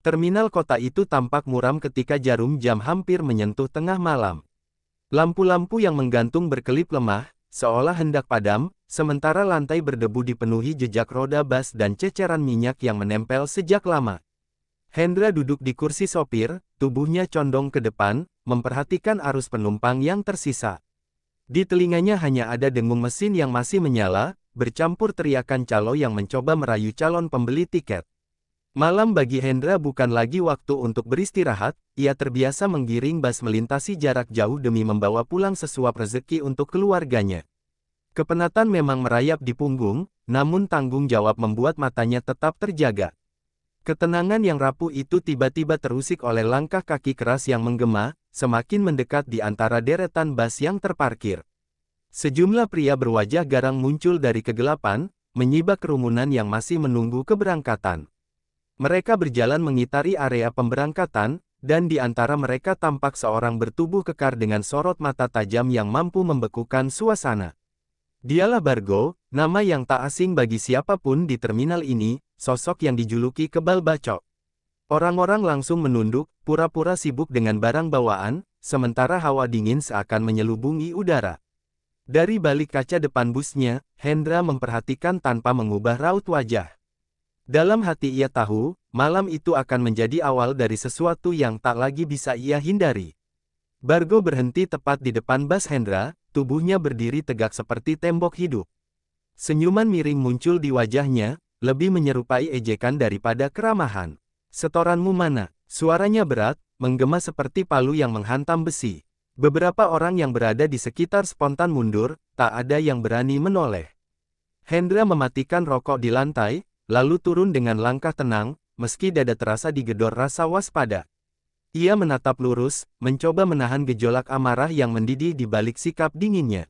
Terminal kota itu tampak muram ketika jarum jam hampir menyentuh tengah malam. Lampu-lampu yang menggantung berkelip lemah, seolah hendak padam, sementara lantai berdebu dipenuhi jejak roda bas dan ceceran minyak yang menempel sejak lama. Hendra duduk di kursi sopir, tubuhnya condong ke depan, memperhatikan arus penumpang yang tersisa. Di telinganya hanya ada dengung mesin yang masih menyala, bercampur teriakan calo yang mencoba merayu calon pembeli tiket. Malam bagi Hendra bukan lagi waktu untuk beristirahat, ia terbiasa menggiring bas melintasi jarak jauh demi membawa pulang sesuap rezeki untuk keluarganya. Kepenatan memang merayap di punggung, namun tanggung jawab membuat matanya tetap terjaga. Ketenangan yang rapuh itu tiba-tiba terusik oleh langkah kaki keras yang menggema, semakin mendekat di antara deretan bas yang terparkir. Sejumlah pria berwajah garang muncul dari kegelapan, menyibak kerumunan yang masih menunggu keberangkatan. Mereka berjalan mengitari area pemberangkatan, dan di antara mereka tampak seorang bertubuh kekar dengan sorot mata tajam yang mampu membekukan suasana. Dialah Bargo, nama yang tak asing bagi siapapun di terminal ini, sosok yang dijuluki kebal bacok. Orang-orang langsung menunduk, pura-pura sibuk dengan barang bawaan, sementara hawa dingin seakan menyelubungi udara. Dari balik kaca depan busnya, Hendra memperhatikan tanpa mengubah raut wajah. Dalam hati ia tahu, malam itu akan menjadi awal dari sesuatu yang tak lagi bisa ia hindari. Bargo berhenti tepat di depan bas Hendra, tubuhnya berdiri tegak seperti tembok hidup. Senyuman miring muncul di wajahnya, lebih menyerupai ejekan daripada keramahan. "Setoranmu mana?" Suaranya berat, menggema seperti palu yang menghantam besi. Beberapa orang yang berada di sekitar spontan mundur, tak ada yang berani menoleh. Hendra mematikan rokok di lantai, lalu turun dengan langkah tenang, meski dada terasa digedor rasa waspada. Ia menatap lurus, mencoba menahan gejolak amarah yang mendidih di balik sikap dinginnya.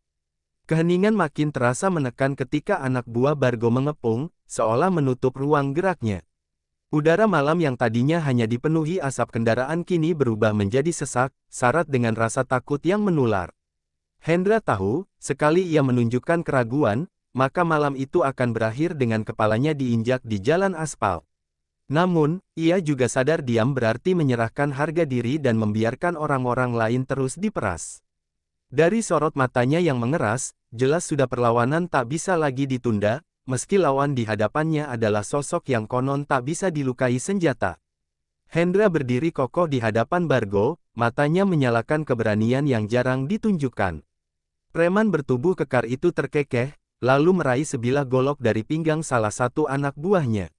Keheningan makin terasa menekan ketika anak buah Bargo mengepung, seolah menutup ruang geraknya. Udara malam yang tadinya hanya dipenuhi asap kendaraan kini berubah menjadi sesak, syarat dengan rasa takut yang menular. Hendra tahu, sekali ia menunjukkan keraguan, maka malam itu akan berakhir dengan kepalanya diinjak di jalan aspal. Namun, ia juga sadar diam berarti menyerahkan harga diri dan membiarkan orang-orang lain terus diperas. Dari sorot matanya yang mengeras, jelas sudah perlawanan tak bisa lagi ditunda, meski lawan di hadapannya adalah sosok yang konon tak bisa dilukai senjata. Hendra berdiri kokoh di hadapan Bargo, matanya menyalakan keberanian yang jarang ditunjukkan. Preman bertubuh kekar itu terkekeh, lalu meraih sebilah golok dari pinggang salah satu anak buahnya.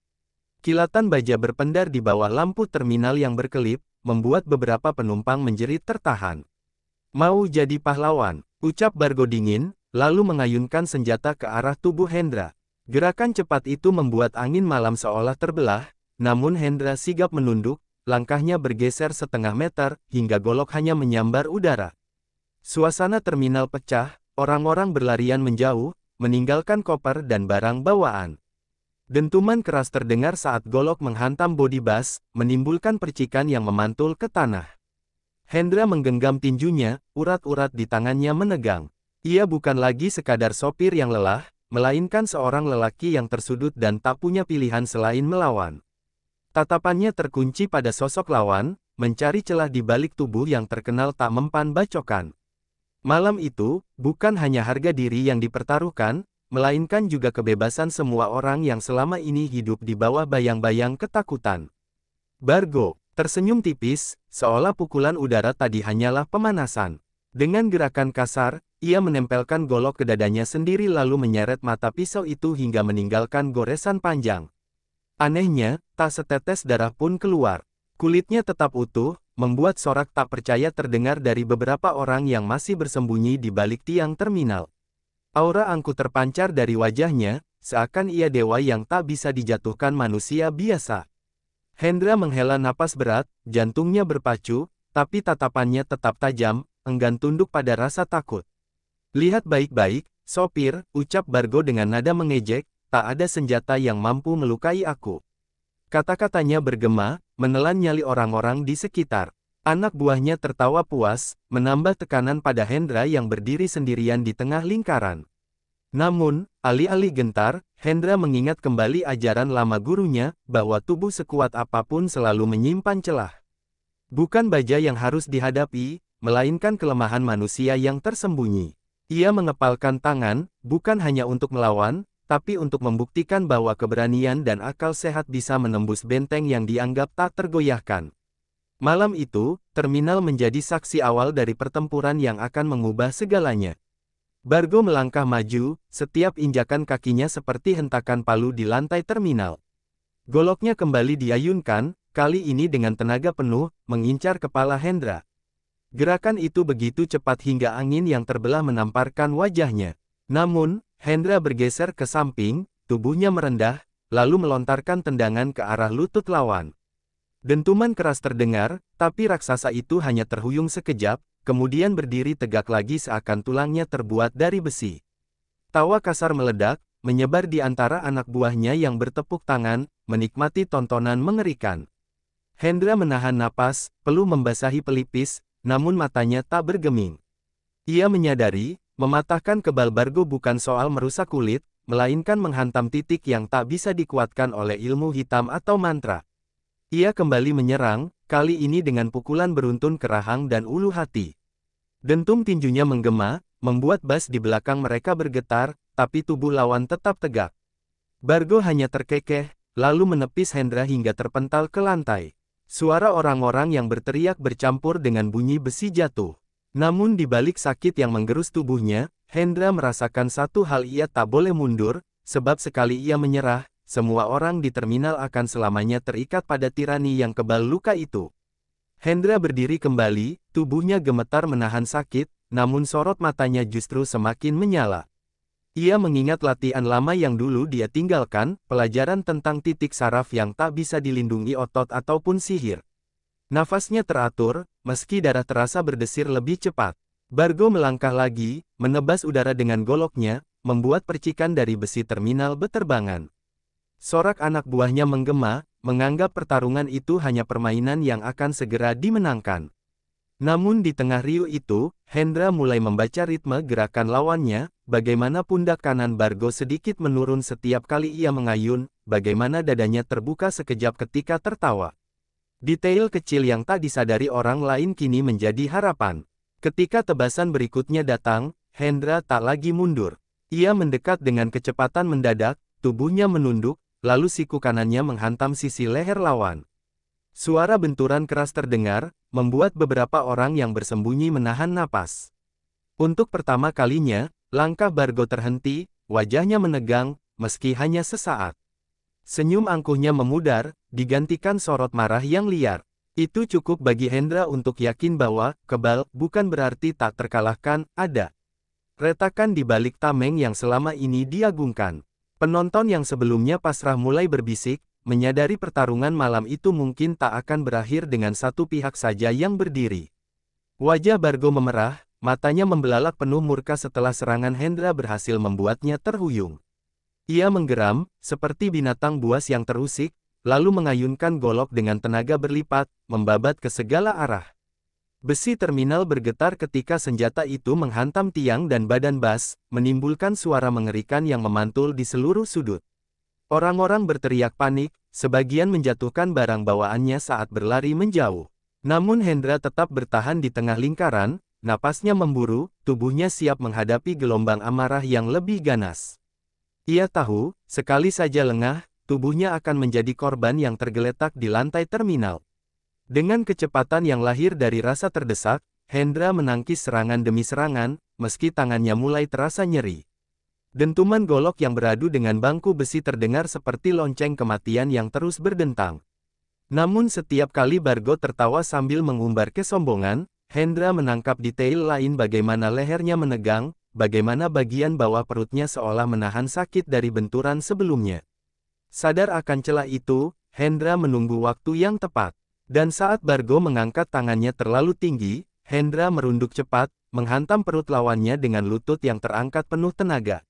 Kilatan baja berpendar di bawah lampu terminal yang berkelip, membuat beberapa penumpang menjerit tertahan. "Mau jadi pahlawan," ucap Bargo dingin, lalu mengayunkan senjata ke arah tubuh Hendra. Gerakan cepat itu membuat angin malam seolah terbelah, namun Hendra sigap menunduk, langkahnya bergeser setengah meter, hingga golok hanya menyambar udara. Suasana terminal pecah, orang-orang berlarian menjauh, meninggalkan koper dan barang bawaan. Dentuman keras terdengar saat golok menghantam bodi bas, menimbulkan percikan yang memantul ke tanah. Hendra menggenggam tinjunya, urat-urat di tangannya menegang. Ia bukan lagi sekadar sopir yang lelah, melainkan seorang lelaki yang tersudut dan tak punya pilihan selain melawan. Tatapannya terkunci pada sosok lawan, mencari celah di balik tubuh yang terkenal tak mempan bacokan. Malam itu, bukan hanya harga diri yang dipertaruhkan, melainkan juga kebebasan semua orang yang selama ini hidup di bawah bayang-bayang ketakutan. Bargo tersenyum tipis, seolah pukulan udara tadi hanyalah pemanasan. Dengan gerakan kasar, ia menempelkan golok ke dadanya sendiri lalu menyeret mata pisau itu hingga meninggalkan goresan panjang. Anehnya, tak setetes darah pun keluar. Kulitnya tetap utuh, membuat sorak tak percaya terdengar dari beberapa orang yang masih bersembunyi di balik tiang terminal. Aura angkuh terpancar dari wajahnya, seakan ia dewa yang tak bisa dijatuhkan manusia biasa. Hendra menghela napas berat, jantungnya berpacu, tapi tatapannya tetap tajam, enggan tunduk pada rasa takut. "Lihat baik-baik, sopir," ucap Bargo dengan nada mengejek, "tak ada senjata yang mampu melukai aku." Kata-katanya bergema, menelan nyali orang-orang di sekitar. Anak buahnya tertawa puas, menambah tekanan pada Hendra yang berdiri sendirian di tengah lingkaran. Namun, alih-alih gentar, Hendra mengingat kembali ajaran lama gurunya, bahwa tubuh sekuat apapun selalu menyimpan celah. Bukan baja yang harus dihadapi, melainkan kelemahan manusia yang tersembunyi. Ia mengepalkan tangan, bukan hanya untuk melawan, tapi untuk membuktikan bahwa keberanian dan akal sehat bisa menembus benteng yang dianggap tak tergoyahkan. Malam itu, terminal menjadi saksi awal dari pertempuran yang akan mengubah segalanya. Bargo melangkah maju, setiap injakan kakinya seperti hentakan palu di lantai terminal. Goloknya kembali diayunkan, kali ini dengan tenaga penuh, mengincar kepala Hendra. Gerakan itu begitu cepat hingga angin yang terbelah menamparkan wajahnya. Namun, Hendra bergeser ke samping, tubuhnya merendah, lalu melontarkan tendangan ke arah lutut lawan. Dentuman keras terdengar, tapi raksasa itu hanya terhuyung sekejap, kemudian berdiri tegak lagi seakan tulangnya terbuat dari besi. Tawa kasar meledak, menyebar di antara anak buahnya yang bertepuk tangan, menikmati tontonan mengerikan. Hendra menahan napas, peluh membasahi pelipis, namun matanya tak bergeming. Ia menyadari, mematahkan kebal Bargo bukan soal merusak kulit, melainkan menghantam titik yang tak bisa dikuatkan oleh ilmu hitam atau mantra. Ia kembali menyerang, kali ini dengan pukulan beruntun ke rahang dan ulu hati. Dentum tinjunya menggema, membuat bas di belakang mereka bergetar, tapi tubuh lawan tetap tegak. Bargo hanya terkekeh, lalu menepis Hendra hingga terpental ke lantai. Suara orang-orang yang berteriak bercampur dengan bunyi besi jatuh. Namun di balik sakit yang menggerus tubuhnya, Hendra merasakan satu hal: ia tak boleh mundur, sebab sekali ia menyerah, semua orang di terminal akan selamanya terikat pada tirani yang kebal luka itu. Hendra berdiri kembali, tubuhnya gemetar menahan sakit, namun sorot matanya justru semakin menyala. Ia mengingat latihan lama yang dulu dia tinggalkan, pelajaran tentang titik saraf yang tak bisa dilindungi otot ataupun sihir. Nafasnya teratur, meski darah terasa berdesir lebih cepat. Bargo melangkah lagi, menebas udara dengan goloknya, membuat percikan dari besi terminal beterbangan. Sorak anak buahnya menggema, menganggap pertarungan itu hanya permainan yang akan segera dimenangkan. Namun di tengah riuh itu, Hendra mulai membaca ritme gerakan lawannya, bagaimana pundak kanan Bargo sedikit menurun setiap kali ia mengayun, bagaimana dadanya terbuka sekejap ketika tertawa. Detail kecil yang tak disadari orang lain kini menjadi harapan. Ketika tebasan berikutnya datang, Hendra tak lagi mundur. Ia mendekat dengan kecepatan mendadak, tubuhnya menunduk, lalu siku kanannya menghantam sisi leher lawan. Suara benturan keras terdengar, membuat beberapa orang yang bersembunyi menahan napas. Untuk pertama kalinya, langkah Bargo terhenti, wajahnya menegang, meski hanya sesaat. Senyum angkuhnya memudar, digantikan sorot marah yang liar. Itu cukup bagi Hendra untuk yakin bahwa, kebal, bukan berarti tak terkalahkan, ada retakan di balik tameng yang selama ini diagungkan. Penonton yang sebelumnya pasrah mulai berbisik, menyadari pertarungan malam itu mungkin tak akan berakhir dengan satu pihak saja yang berdiri. Wajah Bargo memerah, matanya membelalak penuh murka setelah serangan Hendra berhasil membuatnya terhuyung. Ia menggeram, seperti binatang buas yang terusik, lalu mengayunkan golok dengan tenaga berlipat, membabat ke segala arah. Besi terminal bergetar ketika senjata itu menghantam tiang dan badan bas, menimbulkan suara mengerikan yang memantul di seluruh sudut. Orang-orang berteriak panik, sebagian menjatuhkan barang bawaannya saat berlari menjauh. Namun Hendra tetap bertahan di tengah lingkaran, napasnya memburu, tubuhnya siap menghadapi gelombang amarah yang lebih ganas. Ia tahu, sekali saja lengah, tubuhnya akan menjadi korban yang tergeletak di lantai terminal. Dengan kecepatan yang lahir dari rasa terdesak, Hendra menangkis serangan demi serangan, meski tangannya mulai terasa nyeri. Dentuman golok yang beradu dengan bangku besi terdengar seperti lonceng kematian yang terus berdentang. Namun setiap kali Bargo tertawa sambil mengumbar kesombongan, Hendra menangkap detail lain: bagaimana lehernya menegang, bagaimana bagian bawah perutnya seolah menahan sakit dari benturan sebelumnya. Sadar akan celah itu, Hendra menunggu waktu yang tepat. Dan saat Bargo mengangkat tangannya terlalu tinggi, Hendra merunduk cepat, menghantam perut lawannya dengan lutut yang terangkat penuh tenaga.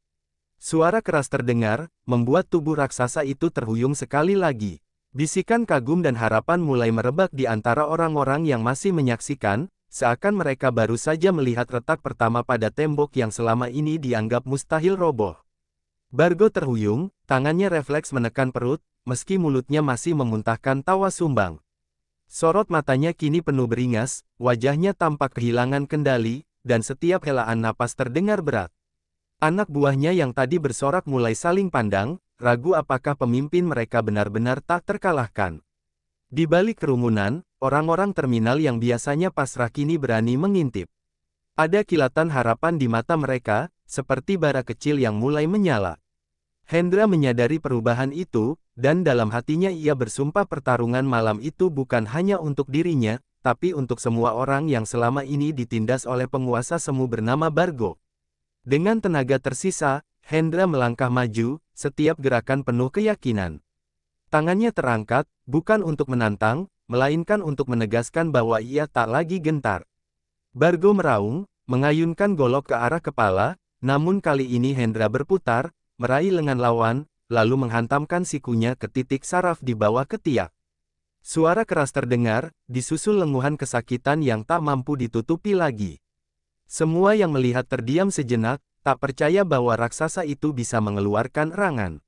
Suara keras terdengar, membuat tubuh raksasa itu terhuyung sekali lagi. Bisikan kagum dan harapan mulai merebak di antara orang-orang yang masih menyaksikan, seakan mereka baru saja melihat retak pertama pada tembok yang selama ini dianggap mustahil roboh. Bargo terhuyung, tangannya refleks menekan perut, meski mulutnya masih memuntahkan tawa sumbang. Sorot matanya kini penuh beringas, wajahnya tampak kehilangan kendali, dan setiap helaan napas terdengar berat. Anak buahnya yang tadi bersorak mulai saling pandang, ragu apakah pemimpin mereka benar-benar tak terkalahkan. Di balik kerumunan, orang-orang terminal yang biasanya pasrah kini berani mengintip. Ada kilatan harapan di mata mereka, seperti bara kecil yang mulai menyala. Hendra menyadari perubahan itu, dan dalam hatinya ia bersumpah pertarungan malam itu bukan hanya untuk dirinya, tapi untuk semua orang yang selama ini ditindas oleh penguasa semu bernama Bargo. Dengan tenaga tersisa, Hendra melangkah maju, setiap gerakan penuh keyakinan. Tangannya terangkat, bukan untuk menantang, melainkan untuk menegaskan bahwa ia tak lagi gentar. Bargo meraung, mengayunkan golok ke arah kepala, namun kali ini Hendra berputar, meraih lengan lawan, lalu menghantamkan sikunya ke titik saraf di bawah ketiak. Suara keras terdengar, disusul lenguhan kesakitan yang tak mampu ditutupi lagi. Semua yang melihat terdiam sejenak, tak percaya bahwa raksasa itu bisa mengeluarkan erangan.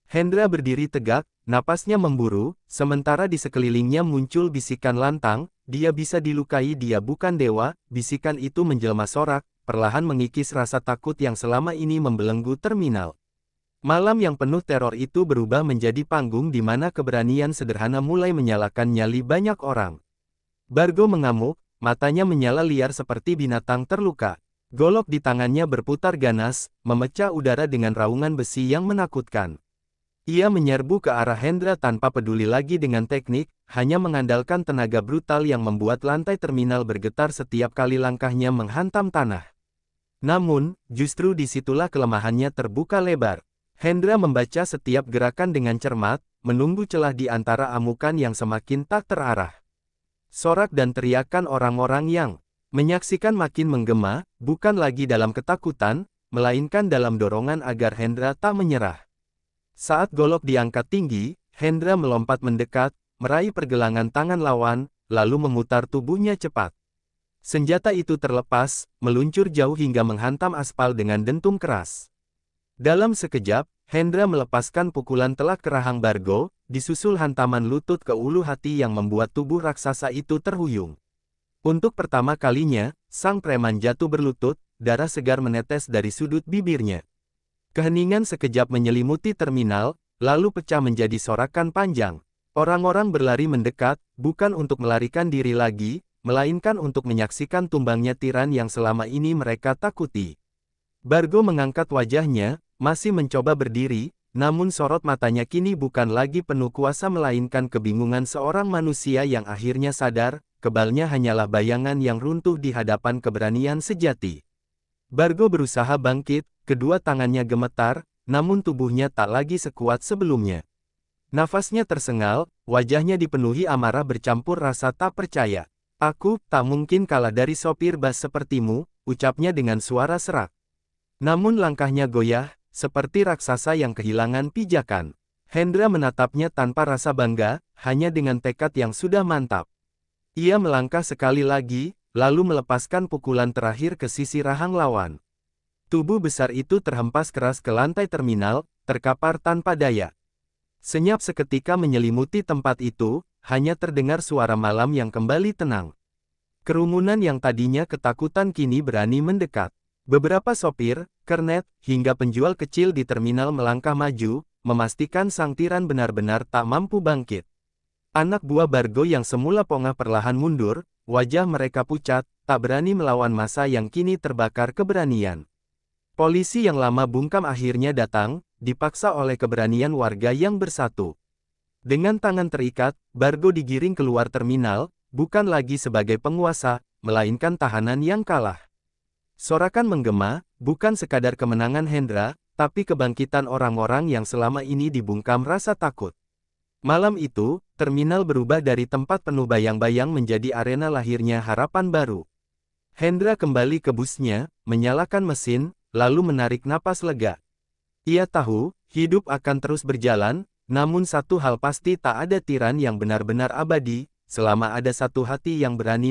Hendra berdiri tegak, napasnya memburu, sementara di sekelilingnya muncul bisikan lantang, dia bisa dilukai, dia bukan dewa. Bisikan itu menjelma sorak, perlahan mengikis rasa takut yang selama ini membelenggu terminal. Malam yang penuh teror itu berubah menjadi panggung di mana keberanian sederhana mulai menyalakan nyali banyak orang. Bargo mengamuk, matanya menyala liar seperti binatang terluka. Golok di tangannya berputar ganas, memecah udara dengan raungan besi yang menakutkan. Ia menyerbu ke arah Hendra tanpa peduli lagi dengan teknik, hanya mengandalkan tenaga brutal yang membuat lantai terminal bergetar setiap kali langkahnya menghantam tanah. Namun, justru disitulah kelemahannya terbuka lebar. Hendra membaca setiap gerakan dengan cermat, menunggu celah di antara amukan yang semakin tak terarah. Sorak dan teriakan orang-orang yang menyaksikan makin menggema, bukan lagi dalam ketakutan, melainkan dalam dorongan agar Hendra tak menyerah. Saat golok diangkat tinggi, Hendra melompat mendekat, meraih pergelangan tangan lawan, lalu memutar tubuhnya cepat. Senjata itu terlepas, meluncur jauh hingga menghantam aspal dengan dentum keras. Dalam sekejap, Hendra melepaskan pukulan telak ke rahang Bargo, disusul hantaman lutut ke ulu hati yang membuat tubuh raksasa itu terhuyung. Untuk pertama kalinya, sang preman jatuh berlutut, darah segar menetes dari sudut bibirnya. Keheningan sekejap menyelimuti terminal, lalu pecah menjadi sorakan panjang. Orang-orang berlari mendekat, bukan untuk melarikan diri lagi, melainkan untuk menyaksikan tumbangnya tiran yang selama ini mereka takuti. Bargo mengangkat wajahnya, masih mencoba berdiri, namun sorot matanya kini bukan lagi penuh kuasa melainkan kebingungan seorang manusia yang akhirnya sadar, kebalnya hanyalah bayangan yang runtuh di hadapan keberanian sejati. Bargo berusaha bangkit, kedua tangannya gemetar, namun tubuhnya tak lagi sekuat sebelumnya. Nafasnya tersengal, wajahnya dipenuhi amarah bercampur rasa tak percaya. "Aku tak mungkin kalah dari sopir bas sepertimu," ucapnya dengan suara serak. Namun langkahnya goyah, seperti raksasa yang kehilangan pijakan. Hendra menatapnya tanpa rasa bangga, hanya dengan tekad yang sudah mantap. Ia melangkah sekali lagi, lalu melepaskan pukulan terakhir ke sisi rahang lawan. Tubuh besar itu terhempas keras ke lantai terminal, terkapar tanpa daya. Senyap seketika menyelimuti tempat itu, hanya terdengar suara malam yang kembali tenang. Kerumunan yang tadinya ketakutan kini berani mendekat. Beberapa sopir, kernet, hingga penjual kecil di terminal melangkah maju, memastikan sang tiran benar-benar tak mampu bangkit. Anak buah Bargo yang semula pongah perlahan mundur, wajah mereka pucat, tak berani melawan massa yang kini terbakar keberanian. Polisi yang lama bungkam akhirnya datang, dipaksa oleh keberanian warga yang bersatu. Dengan tangan terikat, Bargo digiring keluar terminal, bukan lagi sebagai penguasa, melainkan tahanan yang kalah. Sorakan menggema, bukan sekadar kemenangan Hendra, tapi kebangkitan orang-orang yang selama ini dibungkam rasa takut. Malam itu, terminal berubah dari tempat penuh bayang-bayang menjadi arena lahirnya harapan baru. Hendra kembali ke busnya, menyalakan mesin, lalu menarik napas lega. Ia tahu, hidup akan terus berjalan, namun satu hal pasti, tak ada tiran yang benar-benar abadi, selama ada satu hati yang berani